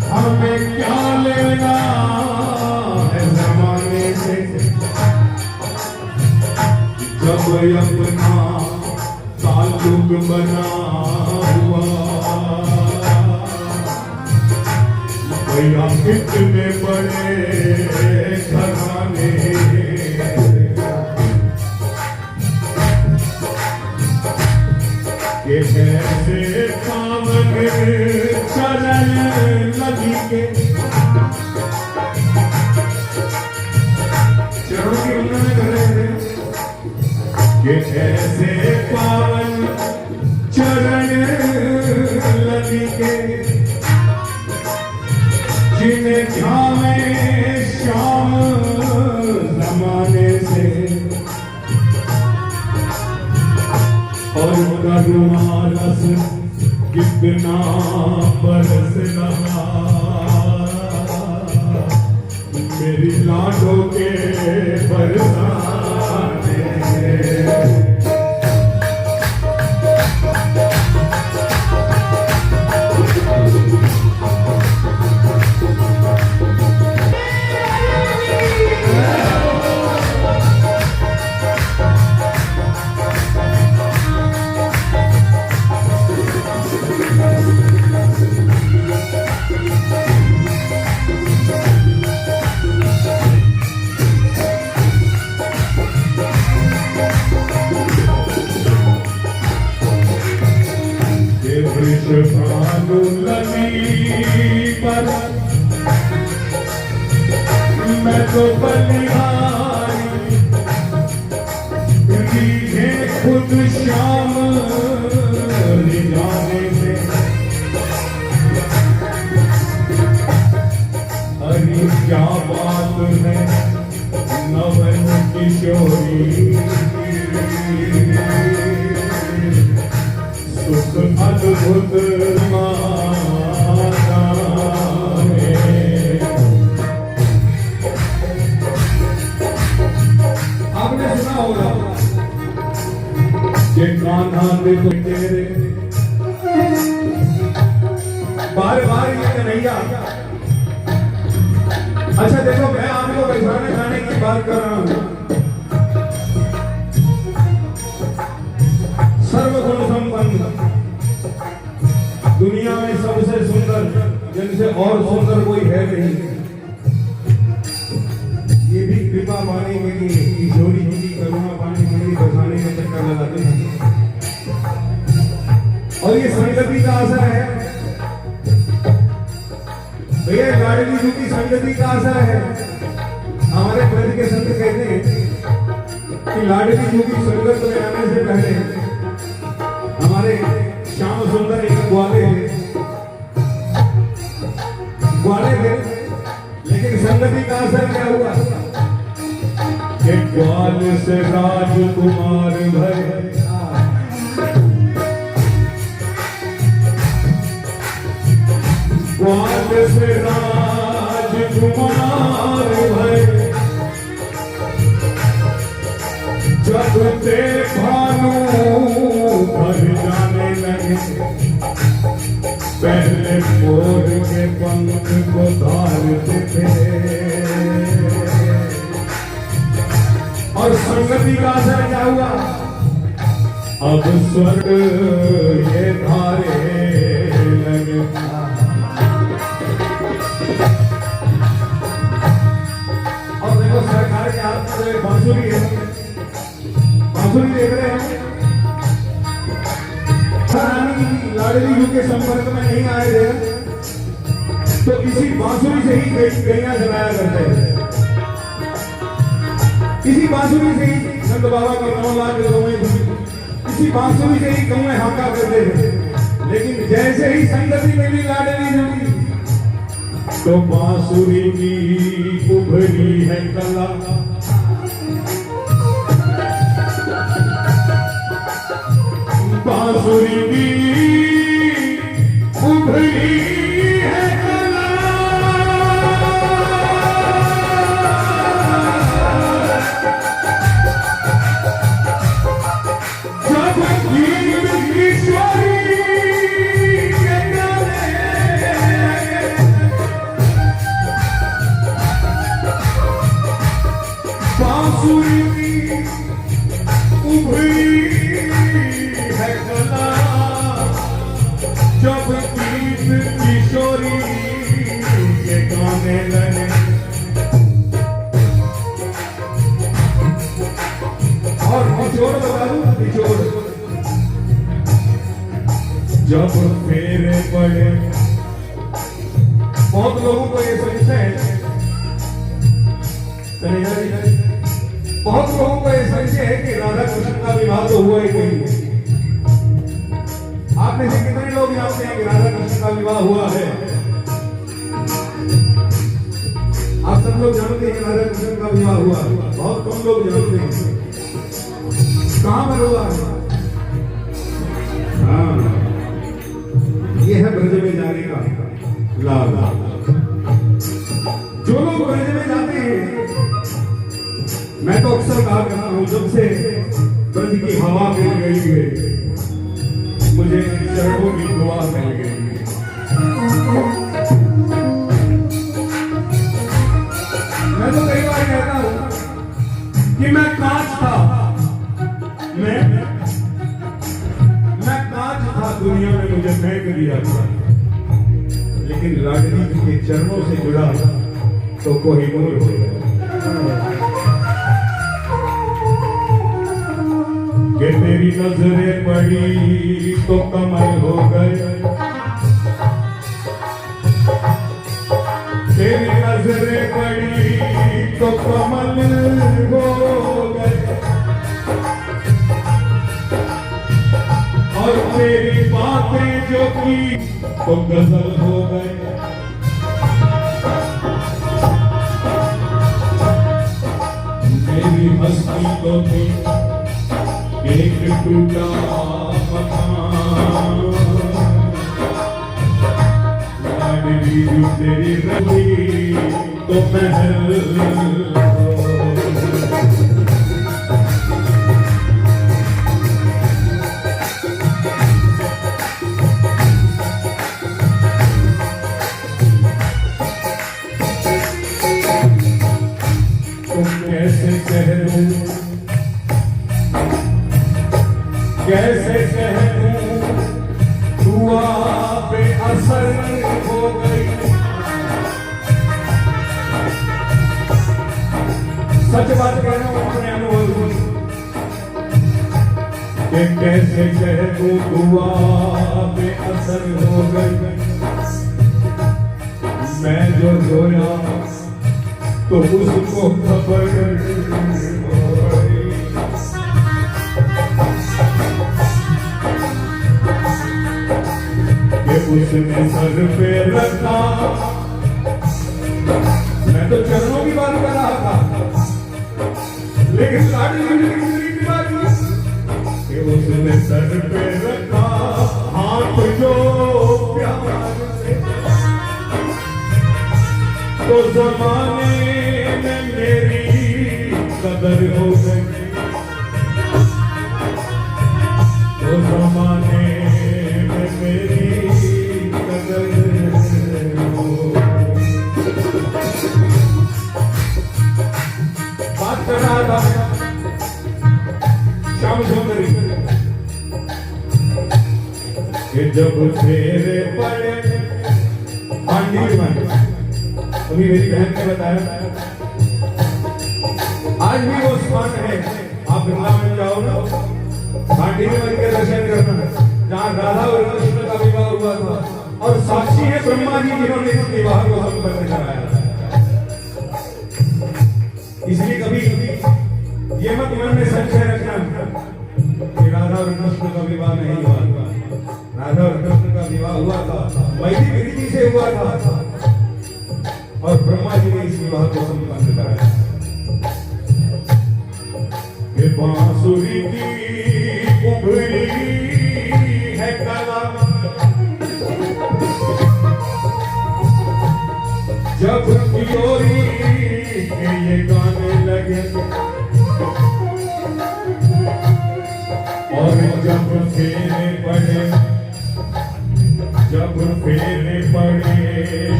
हमें क्या लेना है जमाने से, जब अपना ताल्लुक बना हुआ। भैया कितने बड़े घराने के कैसे पावन चरण लगी के, चरणों की वंदना में कर रहे थे कि ऐसे पावन चरण लगी के, जिन्हें ध्यावे श्याम जमाने से, और करुणा रस कितना बरस रहा मेरी लाडों के बरसाने। भानु लगी पर मैं तो बलिहारी, रीझे खुद श्याम जाने से। अरे क्या बात है नवन किशोरी, सुख अद्भुत माता में। आपने सुना होगा ये कान्हा देखो तेरे बार बार ये कन्हैया। अच्छा देखो मैं आपको बैठाने खाने की बात कर रहा हूँ। सर्वगुण संपन्न दुनिया में सबसे सुंदर, जिनसे और सुंदर कोई है नहीं। ये भी कृपा पाने के लिए, किशोरी जी की करुणा पाने के लिए बसाने का चक्कर लगाते हैं। और ये संगति का असर है भैया, लाडली जी की संगति का असर है। हमारे ब्रज के संत कहते हैं कि लाडली जी की संगत में आने से पहले हमारे श्याम सुंदर एक ग्वाले थे, लेकिन संगति का असर क्या हुआ कि ग्वाल से राजकुमार भय, ग्वाल से राजकुमार भय, जब ते भानु भर जाने लगे, पहले मोर के पंख को धारते थे। और संगति का असर क्या हुआ, अब स्वर्ग ये धारे लगे। और देखो सरकार के हाथ में बांसुरी है, बांसुरी देख रहे हैं। लाडली जी के संपर्क में नहीं आए थे तो इसी बांसुरी से ही गैया जलाया करते थे। इसी बांसुरी से ही संत बाबा के 9 लाख गौएं, इसी बांसुरी से ही गौएं हाका करते थे। लेकिन जैसे ही संगति मिली लाडली जी की, तो बांसुरी की उभरी है कला, बांसुरी की उभरी है कला, जब किशोरी के गाने गाने लगे और निचोड़ बता दूं निचोड़ जब फेरे पड़े बहुत लोगों को ये संशय है बहुत लोगों को ये संशय है कि राधा कृष्ण का विवाह तो हुआ ही नहीं। आप में से कितने लोग जानते हैं कि राधा कृष्ण का विवाह हुआ है? आप सब लोग जानते हैं कि राधा कृष्ण का विवाह हुआ, बहुत कम लोग जानते हैं। कहां पर हुआ है? हाँ, ये है ब्रज में जाने का लाभ। जो लोग ब्रज में जाते हैं, मैं तो अक्सर कहा करता हूं, जब से ब्रज की हवा मिल गई है मुझे चरणों की दुआ मिल गई है। मैं तो कई बार कहता हूं कि मैं कांच था, मैं कांच था, दुनिया में मुझे फेंक दिया था, लेकिन लाडली के चरणों से जुड़ा तो कोई मोर हो गया। कि तेरी नजरें पड़ी तो कमल हो गए, तेरी नजरें पड़ी तो कमल हो गए, और तेरी बातें जो की तो गजल हो गए। मेरी मस्ती तो थी एक टूटा मकान, लाडली तेरी रही तो महल। कैसे कह दूं दुआ पे असर हो गई। सच बात कह रहा हूं अपने अनुभव कि कैसे कह दूं दुआ पे असर हो गई। मैं जो रोया तो उसको खबर उसने सर पे रखा। मैं तो चरणों की बात कर रहा था, लेकिन लाडली की बात कि उसने सर पे रखा हाथ जो प्यार से, तो जमाने में मेरी कदर हो गई, तो जमाने में मेरी बात कर रहा था श्याम सुंदरी कि जब फेरे पड़े पांडी में। अभी मेरी बहन ने बताया आज भी वो स्थान है, आप वृंदावन जाओ ना, पांडी में के दर्शन करना, जहाँ राधा और कृष्ण का विवाह हुआ था, और साक्षी है ब्रह्मा जी जिन्होंने इस विवाह को संपन्न कराया। इसलिए कभी ये मत मन में संशय रखना कि राधा और कृष्ण का विवाह नहीं हुआ। राधा और कृष्ण का विवाह हुआ था, वैदिक रीति से हुआ था, और ब्रह्मा जी ने इस विवाह को संपन्न कराया। ये बांसुरी की उभरी है कला, जब किशोरी के ये गाने लगे, और जब फेरे पड़े, जब फेरे पड़े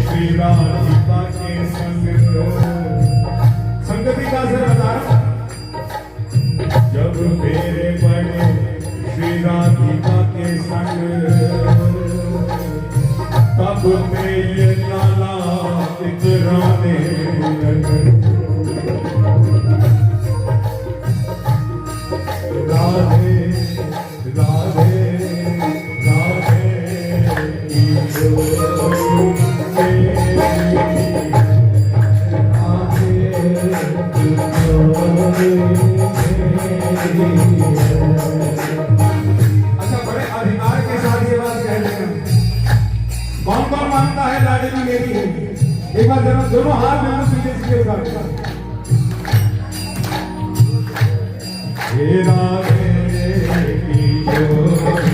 श्री राधिका के संग, संगति का से बता, जब फेरे पड़े श्री राधिका के संग, तब में ये लाला मुस्कुराने लगे। राधे राधे राधे की जोड़ी मेरी, राधे की जोड़ी मेरी। अच्छा, बड़े अधिकार के साथ ये बात कह रहे हैं। कौन कौन मानता है लाडली मेरी है? एक बार जरा दोनों हाथ में सीधे सीधे उठा के राधे की जोड़ी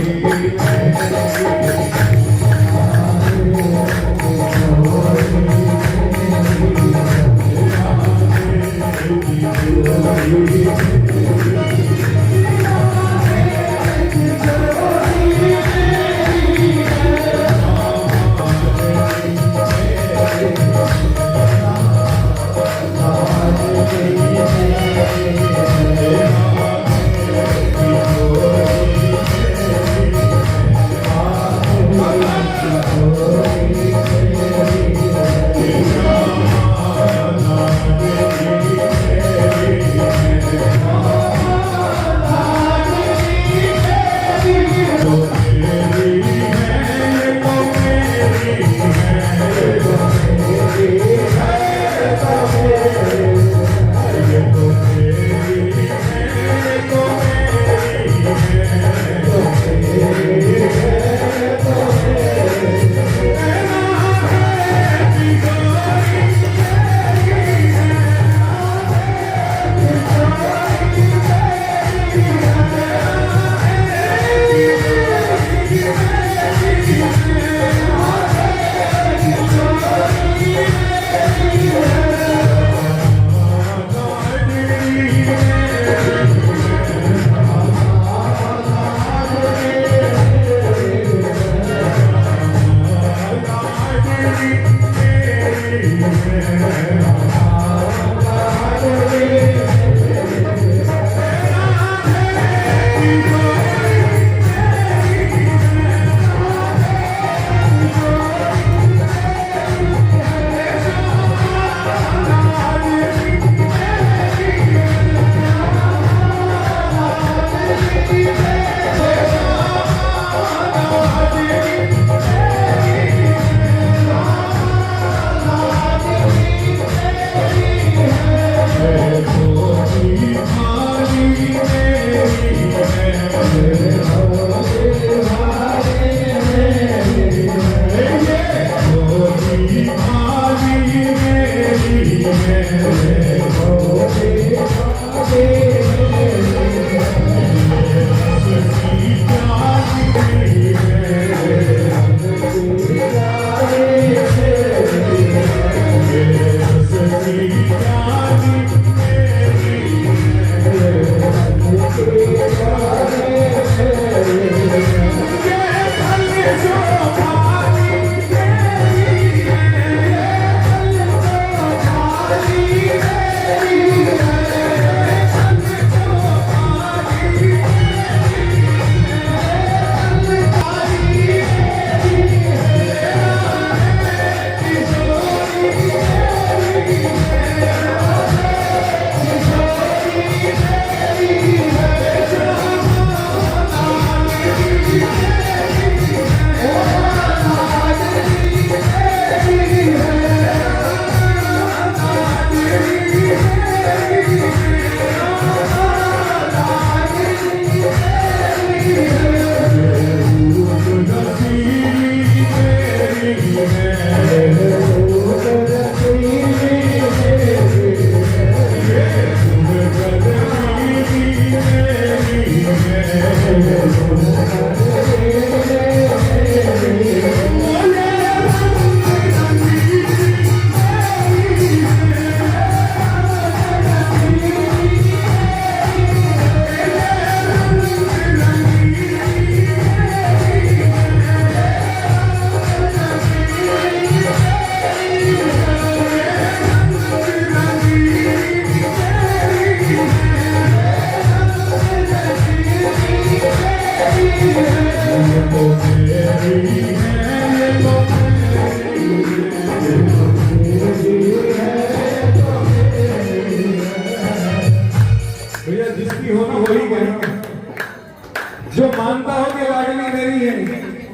Thank you.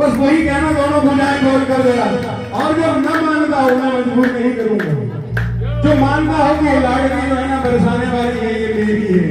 बस वही कहना, दोनों भुजाएं खोल कर देना। और जो न मानता हो मैं मजबूर नहीं करूंगा, जो मानता हो कि ये लाडली जो है ना बरसाने वाली है, ये मेरी है।